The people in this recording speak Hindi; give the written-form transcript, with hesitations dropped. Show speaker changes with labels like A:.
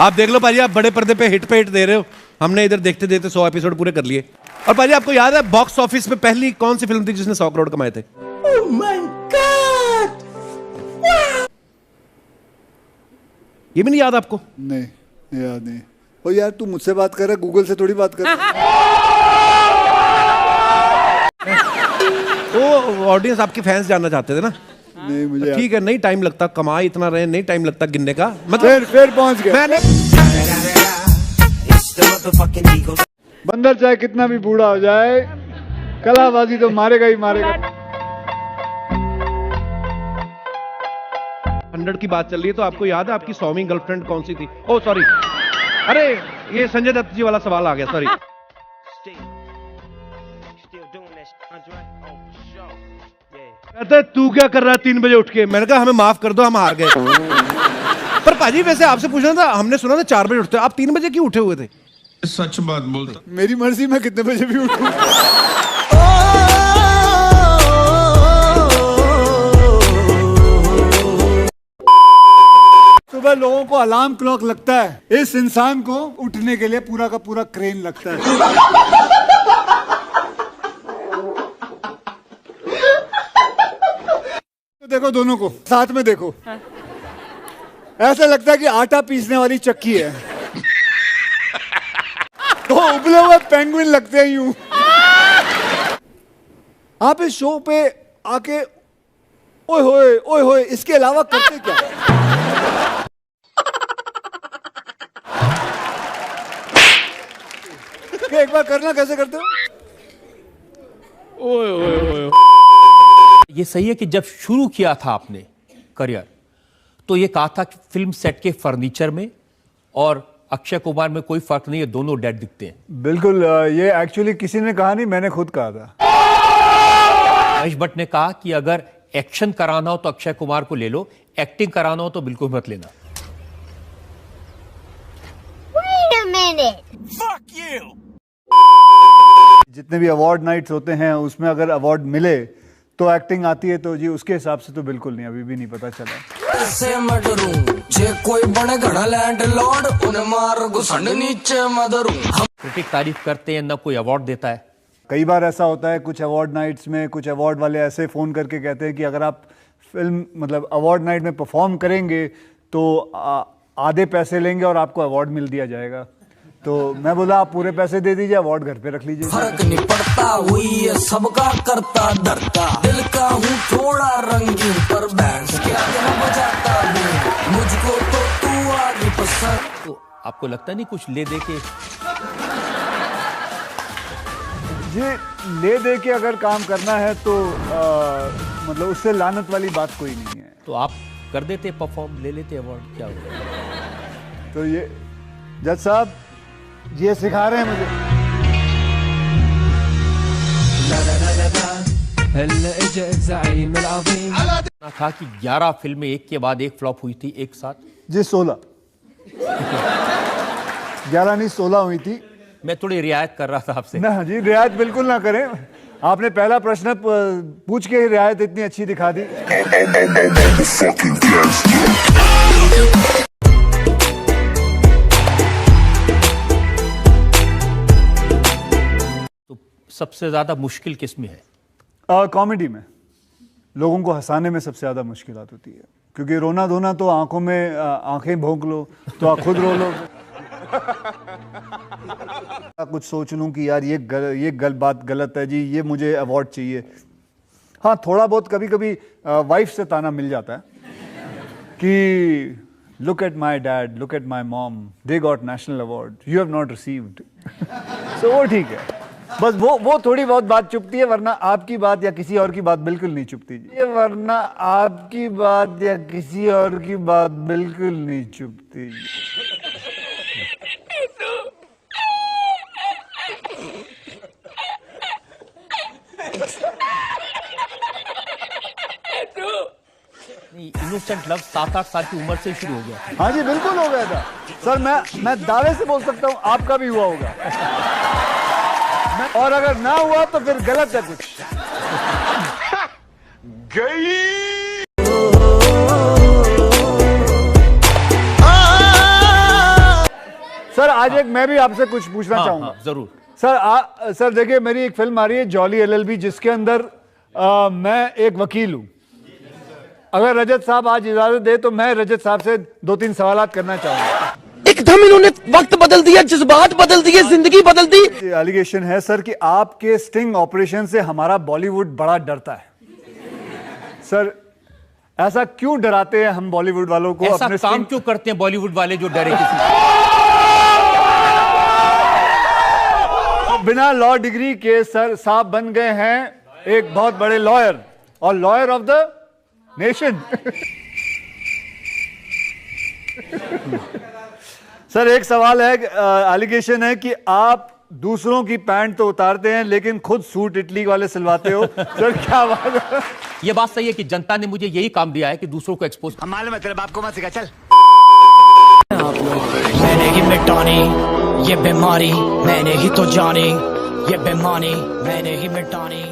A: आप देख लो भाजी, आप बड़े पर्दे पे हिट दे रहे हो, हमने इधर देखते देखते 100 एपिसोड पूरे कर लिए। और भाजी आपको याद है बॉक्स ऑफिस पे पहली कौन सी फिल्म थी जिसने 100 करोड़ कमाए थे?
B: Oh my God!
A: ये भी नहीं याद आपको?
C: नहीं याद नहीं। ओ यार तू मुझसे बात कर रहा है, गूगल से थोड़ी बात कर रहा है।
A: वो ऑडियंस आपके फैंस जानना चाहते थे ना।
C: नहीं मुझे
A: ठीक है, नहीं टाइम लगता, कमा इतना रहे, नहीं टाइम लगता गिनने का, मतलब
C: फिर पहुंच गए।
A: मैंने
C: बंदर चाहे कितना भी बूढ़ा हो जाए, कलाबाजी तो मारेगा ही मारेगा।
A: 100 की बात चल रही है तो आपको याद है आपकी 100वीं गर्लफ्रेंड कौन सी थी? ओ सॉरी, अरे ये संजय दत्त जी वाला सवाल आ गया, सॉरी। कहते तू क्या कर रहा है 3 बजे उठ के? मैंने कहा हमें माफ कर दो, हम हार गए। पर पाजी वैसे आपसे पूछना था, हमने सुना था 4 बजे उठते, आप 3 बजे क्यों उठे हुए थे?
D: सच बात बोलता,
C: मेरी मर्जी, मैं कितने बजे भी उठूं। सुबह लोगों को अलार्म क्लॉक लगता है, इस इंसान को उठने के लिए पूरा का पूरा क्रेन लगता है। तो देखो दोनों को साथ में देखो, ऐसा लगता है कि आटा पीसने वाली चक्की है। तो उबले हुए पेंगुइन लगते हैं यूं। आप इस शो पे आके ओए होए इसके अलावा करते क्या? एक बार करना, कैसे करते हो?
A: ओए
E: ये सही है कि जब शुरू किया था आपने करियर तो ये कहा था कि फिल्म सेट के फर्नीचर में और अक्षय कुमार में कोई फर्क नहीं है, दोनों डेड दिखते हैं।
C: बिल्कुल, ये एक्चुअली किसी ने कहा नहीं, मैंने खुद कहा था।
E: महेश भट्ट ने कहा कि अगर एक्शन कराना हो तो अक्षय कुमार को ले लो, एक्टिंग कराना हो तो बिल्कुल मत लेना।
F: Wait a minute.
C: जितने भी अवार्ड नाइट्स होते हैं उसमें अगर अवार्ड मिले तो एक्टिंग आती है, तो जी उसके हिसाब से तो बिल्कुल नहीं, अभी भी नहीं पता चला।
G: से मैं डरूं, जे कोई बने घड़ा लैंड लॉर्ड, उन्हें मार घुसंड नीचे मैं डरूं।
E: क्रिटिक तारीफ करते हैं, ना कोई अवार्ड देता है।
C: कई बार ऐसा होता है कुछ अवार्ड नाइट्स में, कुछ अवार्ड वाले ऐसे फ़ोन करके कहते हैं कि अगर आप फिल्म मतलब अवार्ड नाइट में परफॉर्म करेंगे तो आधे पैसे लेंगे और आपको अवार्ड मिल दिया जाएगा। तो मैं बोला आप पूरे पैसे दे दीजिए, अवार्ड घर पे रख लीजिए।
G: फर्क नहीं पड़ता, हुई है सबका करता धरता, दिल का हूँ थोड़ा रंगीन पर बैंड के आगे मैं बजाता हूँ, मुझको तो तू आगे पसंद।
E: तो आपको लगता नहीं कुछ ले दे के?
C: जी ले दे के अगर काम करना है तो मतलब उससे लानत वाली बात कोई नहीं है।
E: तो आप कर देते परफॉर्म, ले लेते अवार्ड, क्या होगा?
C: तो ये जज साहब ये सिखा रहे हैं मुझे।
E: था कि 11 फिल्में एक के बाद एक फ्लॉप हुई थी एक साथ।
C: जी 16 11 नहीं 16 हुई थी।
E: मैं थोड़ी रियायत कर रहा था आपसे।
C: ना जी रियायत बिल्कुल ना करें, आपने पहला प्रश्न पूछ के ही रियायत इतनी अच्छी दिखा दी।
E: तो सबसे ज्यादा मुश्किल किस में है?
C: कॉमेडी में, लोगों को हंसाने में सबसे ज्यादा मुश्किलात होती है, क्योंकि रोना धोना तो आंखों में आंखें भोंक लो तो आप खुद रो लो। कुछ सोच लूं कि यार ये बात गलत है जी, ये मुझे अवार्ड चाहिए। हाँ थोड़ा बहुत कभी कभी वाइफ से ताना मिल जाता है कि look at my dad, look at my mom, they got national award, you have not received. So वो ठीक है, बस वो थोड़ी बहुत बात चुपती है, वरना आपकी बात या किसी और की बात बिल्कुल नहीं चुपती जी। वरना आपकी बात या किसी और की बात बिल्कुल नहीं चुपती।
E: इनोसेंट लव 7-8 साल की उम्र से शुरू हो गया।
C: हाँ जी बिल्कुल हो गया था सर, मैं दावे से बोल सकता हूँ आपका भी हुआ होगा। और अगर ना हुआ तो फिर गलत है कुछ। गई आज एक मैं भी आपसे कुछ पूछना चाहूंगा।
E: हाँ, जरूर
C: सर देखिए, मेरी एक फिल्म आ रही है जॉली एलएलबी, जिसके अंदर मैं एक वकील हूं। अगर रजत साहब आज इजाजत दे तो मैं रजत साहब से 2-3 सवालात करना चाहूंगा।
B: एकदम इन्होंने वक्त बदल दिया, जज्बात बदल दिए, जिंदगी बदल दी।
C: एलिगेशन है सर कि आपके स्टिंग ऑपरेशन से हमारा बॉलीवुड बड़ा डरता है। सर ऐसा क्यों डराते हैं हम बॉलीवुड वालों को?
E: ऐसा
C: अपने
E: काम क्यों करते हैं बॉलीवुड वाले जो डरे किसी?
C: बिना लॉ डिग्री के सर साहब बन गए हैं एक बहुत बड़े लॉयर, और lawyer of the nation. Sir एक सवाल है, एलिगेशन है कि आप दूसरों की पैंट तो उतारते हैं लेकिन खुद सूट इटली वाले सिलवाते हो। सर क्या बात है?
E: यह बात सही है कि जनता ने मुझे यही काम दिया है कि दूसरों को एक्सपोज।
B: हम मालूम है तेरे बाप को मत सिखा, चल।
G: मैंने ही मिटानी ये बीमारी, मैंने ही तो जानी ये बेमानी, मैंने ही मिटानी।